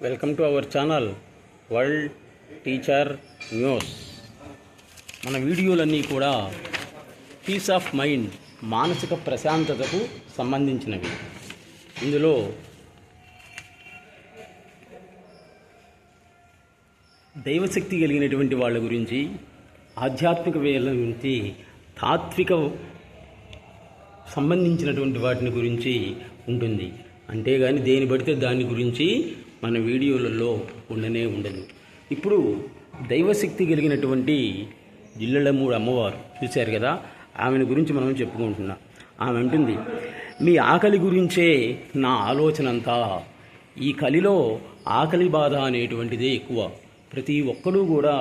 Welcome to our channel world teacher news. మన వీడియోలన్నీ కూడా పీస్ ఆఫ్ మైండ్, మానసిక ప్రశాంతతకు సంబంధించినవి. ఇందులో దైవశక్తి కలిగినటువంటి వాళ్ళ గురించి, ఆధ్యాత్మిక వేళ గురించి, తాత్విక సంబంధించినటువంటి వాటిని గురించి ఉంటుంది. అంతేగాని దేని పడితే దాని గురించి మన వీడియోలలో ఉండనే ఉండదు. ఇప్పుడు దైవశక్తి కలిగినటువంటి జిల్లెళ్ళమూడి అమ్మవారు చూశారు కదా, ఆమెను గురించి మనం చెప్పుకుంటున్నాం. ఆమె అంటుంది, మీ ఆకలి గురించే నా ఆలోచన అంతా. ఈ కలిలో ఆకలి బాధ అనేటువంటిదే ఎక్కువ. ప్రతి ఒక్కడూ కూడా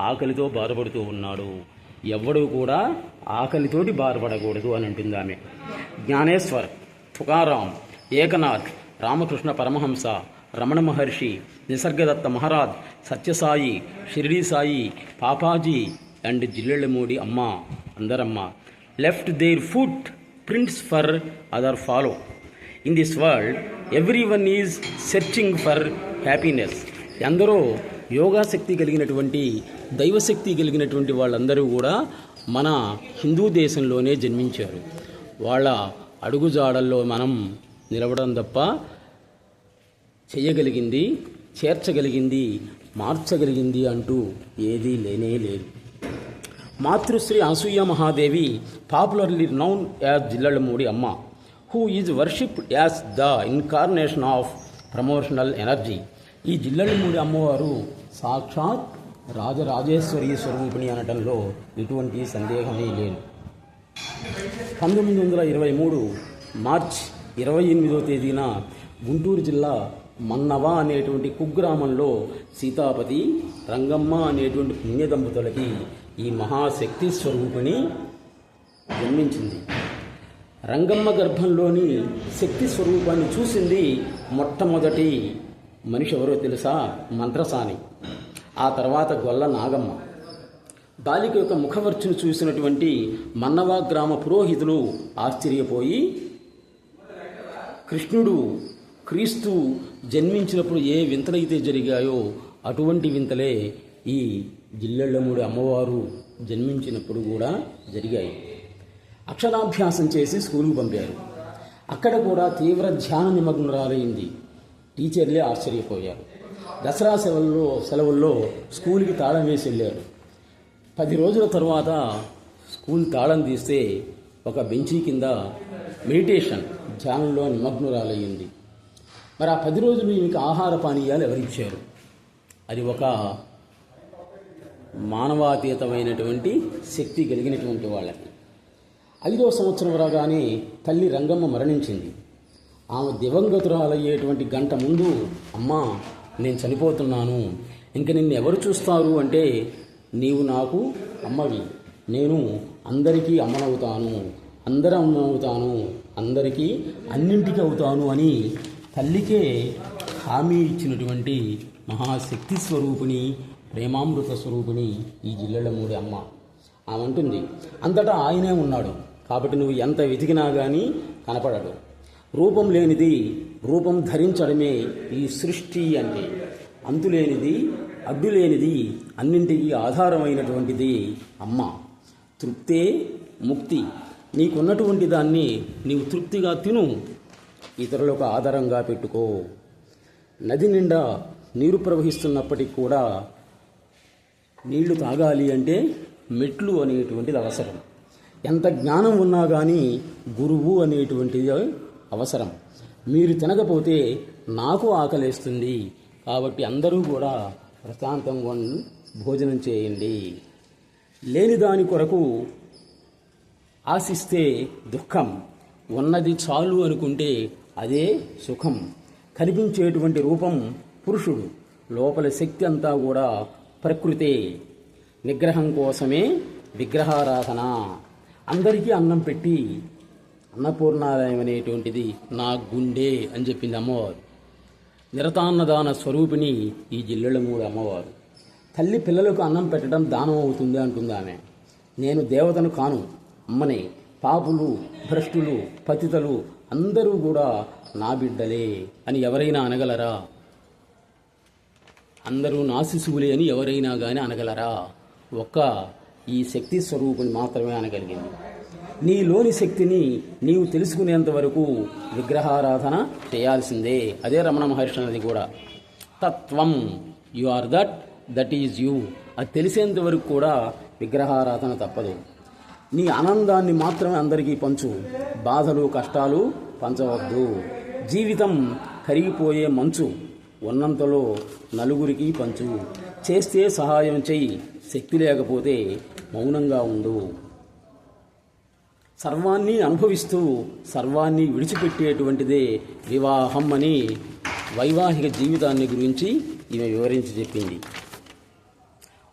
ఆకలితో బాధపడుతూ ఉన్నాడు. ఎవ్వడూ కూడా ఆకలితోటి బాధపడకూడదు అని అంటుంది ఆమె. జ్ఞానేశ్వర్, తుకారాం, ఏకనాథ్, రామకృష్ణ పరమహంస, రమణ మహర్షి, నిసర్గదత్త మహారాజ్, సత్యసాయి, షిరిడి సాయి, పాపాజీ అండ్ జిల్లెళ్ళమూడి అమ్మ, అందరమ్మ left their footprints for other follow. In this world everyone is searching for happiness. ఎందరో యోగాశక్తి కలిగినటువంటి, దైవశక్తి కలిగినటువంటి వాళ్ళందరూ కూడా మన హిందూ దేశంలోనే జన్మించారు. వాళ్ళ అడుగుజాడల్లో మనం నిలవడం తప్ప చేయగలిగింది, చేర్చగలిగింది, మార్చగలిగింది అంటూ ఏదీ లేనే లేదు. మాతృశ్రీ అనసూయ మహాదేవి, పాపులర్లీ నౌన్ యాజ్ జిల్లెళ్ళమూడి అమ్మ, who is worshipped as the incarnation of promotional energy. ఈ జిల్లెళ్ళమూడి అమ్మవారు సాక్షాత్ రాజరాజేశ్వరి స్వరూపిణి అనటంలో ఎటువంటి సందేహమే లేదు. 1923 మార్చ్ 28వ తేదీన గుంటూరు జిల్లా మన్నవ అనేటువంటి కుగ్రామంలో సీతాపతి, రంగమ్మ అనేటువంటి పుణ్య దంపతులకి ఈ మహాశక్తి స్వరూపిణి జన్మించింది. రంగమ్మ గర్భంలోని శక్తి స్వరూపాన్ని చూసింది మొట్టమొదటి మనిషి ఎవరో తెలుసా? మంత్రసాని. ఆ తర్వాత గొల్ల నాగమ్మ. బాలిక యొక్క ముఖవర్చును చూసినటువంటి మన్నవ గ్రామ పురోహితులు ఆశ్చర్యపోయి, కృష్ణుడు, క్రీస్తు జన్మించినప్పుడు ఏ వింతలైతే జరిగాయో అటువంటి వింతలే ఈ జిల్లెళ్ళమూడి అమ్మవారు జన్మించినప్పుడు కూడా జరిగాయి. అక్షరాభ్యాసం చేసి స్కూలుకు పంపారు. అక్కడ కూడా తీవ్ర ధ్యాన నిమగ్నరాలైంది. టీచర్లే ఆశ్చర్యపోయారు. దసరా సెలవుల్లో స్కూల్కి తాళం వేసి వెళ్ళారు. 10 రోజుల తర్వాత స్కూల్ తాళం తీస్తే ఒక బెంచీ కింద మెడిటేషన్, ధ్యానంలో నిమగ్నురాలయ్యింది. మరి ఆ 10 రోజులు ఈమెకి ఆహార పానీయాలు ఎవరిచ్చారు? అది ఒక మానవాతీతమైనటువంటి శక్తి కలిగినటువంటి వాళ్ళకి. 5వ సంవత్సరం రాగానే తల్లి రంగమ్మ మరణించింది. ఆమె దివంగతురాలయ్యేటువంటి గంట ముందు, అమ్మా నేను చనిపోతున్నాను, ఇంక నిన్ను ఎవరు చూస్తారు అంటే, నీవు నాకు అమ్మవి, నేను అందరికీ అమ్మనవుతాను, అందరం అమ్మనవుతాను, అందరికీ అన్నింటికి అవుతాను అని తల్లికే హామీ ఇచ్చినటువంటి మహాశక్తి స్వరూపిణి, ప్రేమామృత స్వరూపిణి ఈ జిల్లెళ్ళమూడి అమ్మ. ఆమె అంటుంది, అంతటా ఆయనే ఉన్నాడు కాబట్టి నువ్వు ఎంత వెతికినా కానీ కనపడడు. రూపం లేనిది రూపం ధరించడమే ఈ సృష్టి అంటే. అంతులేనిది, అడ్డులేనిది, అన్నింటికీ ఆధారమైనటువంటిది అమ్మ. తృప్తే ముక్తి. నీకున్నటువంటి దాన్ని నీవు తృప్తిగా తిను, ఇతరులకు ఆధారంగా పెట్టుకో. నది నిండా నీరు ప్రవహిస్తున్నప్పటికీ కూడా నీళ్లు తాగాలి అంటే మెట్లు అనేటువంటిది అవసరం. ఎంత జ్ఞానం ఉన్నా కానీ గురువు అనేటువంటిది అవసరం. మీరు తినకపోతే నాకు ఆకలేస్తుంది, కాబట్టి అందరూ కూడా ప్రశాంతంగా భోజనం చేయండి. లేని దాని కొరకు ఆశిస్తే దుఃఖం, ఉన్నది చాలు అనుకుంటే అదే సుఖం. కనిపించేటువంటి రూపం పురుషుడు, లోపల శక్తి అంతా కూడా ప్రకృతే. నిగ్రహం కోసమే విగ్రహారాధన. అందరికీ అన్నం పెట్టి అన్నపూర్ణాలయం అనేటువంటిది నా గుండె అని చెప్పింది అమ్మవారు. నిరతాన్నదాన స్వరూపిణి ఈ జిల్లెళ్ళమూడి అమ్మవారు. తల్లి పిల్లలకు అన్నం పెట్టడం దానం అవుతుంది అంటుంది ఆమె. నేను దేవతను కాను, అమ్మనే. పాపులు, భ్రష్టులు, పతితలు అందరూ కూడా నా బిడ్డలే అని ఎవరైనా అనగలరా? అందరూ నా శిశువులే అని ఎవరైనా కానీ అనగలరా? ఒక్క ఈ శక్తి స్వరూపుని మాత్రమే అనగలిగింది. నీలోని శక్తిని నీవు తెలుసుకునేంత వరకు విగ్రహారాధన చేయాల్సిందే. అదే రమణ మహర్షి అన్నది కూడా. తత్వం, you are that is you. అది తెలిసేంత వరకు కూడా విగ్రహారాధన తప్పదు. నీ ఆనందాన్ని మాత్రమే అందరికీ పంచు, బాధలు కష్టాలు పంచవద్దు. జీవితం కరిగిపోయే మంచు, ఉన్నంతలో నలుగురికి పంచు. చేస్తే సహాయం చెయ్యి, శక్తి లేకపోతే మౌనంగా ఉండు. సర్వాన్ని అనుభవిస్తూ సర్వాన్ని విడిచిపెట్టేటువంటిదే వివాహం అని వైవాహిక జీవితాన్ని గురించి ఈమె వివరించి చెప్పింది.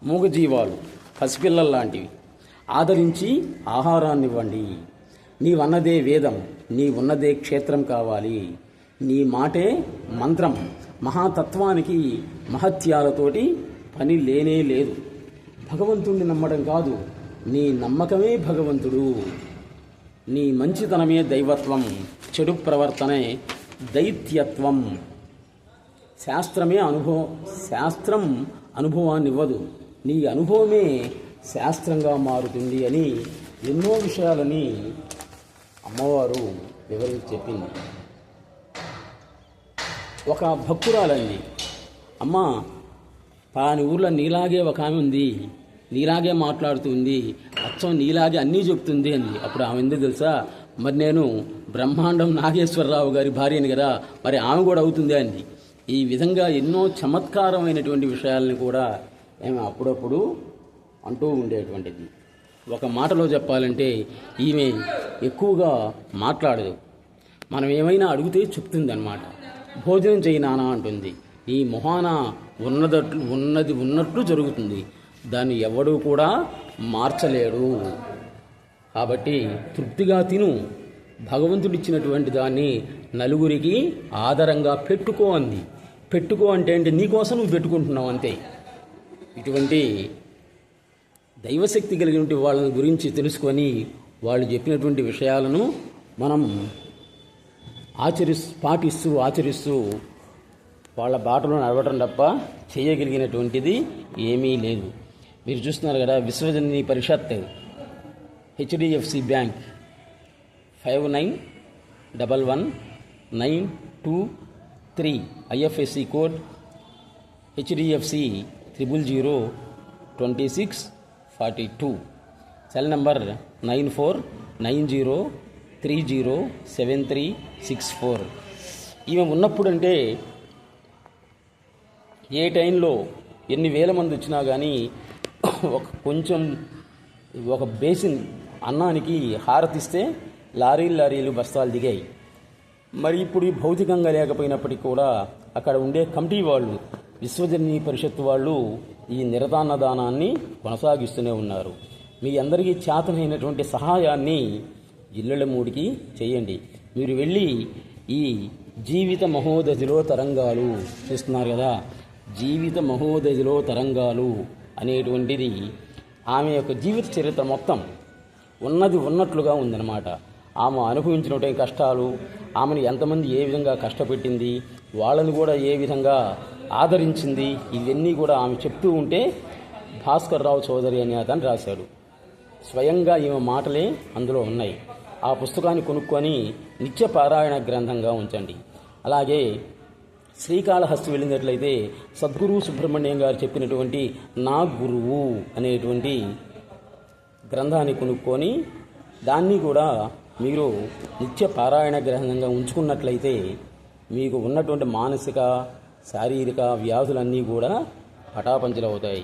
మూగజీవాలు పసిపిల్లల్లాంటివి, ఆదరించి ఆహారాన్ని ఇవ్వండి. నీవన్నదే వేదం, నీవున్నదే క్షేత్రం కావాలి. నీ మాటే మంత్రం. మహాతత్వానికి మహత్యాలతోటి పని లేనే లేదు. భగవంతుణ్ణి నమ్మడం కాదు, నీ నమ్మకమే భగవంతుడు. నీ మంచితనమే దైవత్వం, చెడు ప్రవర్తనే దైత్యత్వం. శాస్త్రం అనుభవాన్ని ఇవ్వదు, నీ అనుభవమే శాస్త్రంగా మారుతుంది అని ఎన్నో విషయాలని అమ్మవారు వివరించి చెప్పింది. ఒక భక్తురాలండి, అమ్మ పాని ఊర్లో నీలాగే ఒక ఆమె ఉంది, నీలాగే మాట్లాడుతుంది, అచ్చం నీలాగే అన్నీ చెప్తుంది అంది. అప్పుడు ఆమె ఎందుకు తెలుసా? మరి నేను బ్రహ్మాండం నాగేశ్వరరావు గారి భార్యని కదా, మరి ఆమె కూడా అవుతుంది అంది. ఈ విధంగా ఎన్నో చమత్కారమైనటువంటి విషయాలని కూడా ఆమె అప్పుడప్పుడు అంటూ ఉండేటువంటిది. ఒక మాటలో చెప్పాలంటే ఈమె ఎక్కువగా మాట్లాడదు. మనం ఏమైనా అడిగితే చెప్తుంది అన్నమాట. భోజనం చేయి నానా అంటుంది. ఈ మొహాన ఉన్నది ఉన్నట్లు జరుగుతుంది. దాన్ని ఎవడూ కూడా మార్చలేడు. కాబట్టి తృప్తిగా తిను. భగవంతుడిచ్చినటువంటి దాన్ని నలుగురికి ఆదరంగా పెట్టుకో అంది. పెట్టుకో అంటే నీకోసం నువ్వు పెట్టుకుంటున్నావు అంతే. ఇటువంటి దైవశక్తి కలిగినటువంటి వాళ్ళని గురించి తెలుసుకొని వాళ్ళు చెప్పినటువంటి విషయాలను మనం ఆచరిస్తూ వాళ్ళ బాటలో నడవడం తప్ప చేయగలిగినటువంటిది ఏమీ లేదు. మీరు చూస్తున్నారు కదా, Vishwajanani Parishad, HDFC bank 591192 IFSC code HDFC 0002642, cell number 9490307364. ఈమె ఉన్నప్పుడంటే ఏ టైంలో ఎన్ని వేల మంది వచ్చినా కానీ ఒక బేసిన్ అన్నానికి హారతిస్తే లారీలు బస్తాలు దిగాయి. మరి ఇప్పుడు భౌతికంగా లేకపోయినప్పటికీ కూడా అక్కడ ఉండే కమిటీ వాళ్ళు, విశ్వజననీ పరిషత్ వాళ్ళు ఈ నిరతాన్నదానాన్ని కొనసాగిస్తూనే ఉన్నారు. మీ అందరికీ చేతనైనటువంటి సహాయాన్ని జిల్లెళ్ళమూడికి చేయండి. మీరు వెళ్ళి ఈ జీవిత మహోదధిలో తరంగాలు చూస్తున్నారు కదా, జీవిత మహోదధిలో తరంగాలు అనేటువంటిది ఆమె యొక్క జీవిత చరిత్ర మొత్తం ఉన్నది ఉన్నట్లుగా ఉందన్నమాట. ఆమె అనుభవించినటువంటి కష్టాలు, ఆమెను ఎంతమంది ఏ విధంగా కష్టపెట్టింది, వాళ్ళని కూడా ఏ విధంగా ఆదరించింది, ఇవన్నీ కూడా ఆమె చెప్తూ ఉంటే భాస్కర్ రావు చౌదరి అనే అతను రాశాడు. స్వయంగా ఈమె మాటలే అందులో ఉన్నాయి. ఆ పుస్తకాన్ని కొనుక్కొని నిత్య పారాయణ గ్రంథంగా ఉంచండి. అలాగే శ్రీకాళహస్తి వెళ్ళినట్లయితే సద్గురు సుబ్రహ్మణ్యం గారు చెప్పినటువంటి నా గురువు అనేటువంటి గ్రంథాన్ని కొనుక్కొని దాన్ని కూడా మీరు నిత్య పారాయణ గ్రంథంగా ఉంచుకున్నట్లయితే మీకు ఉన్నటువంటి మానసిక శారీరక వ్యాధులన్నీ కూడా పటాపంచలవుతాయి.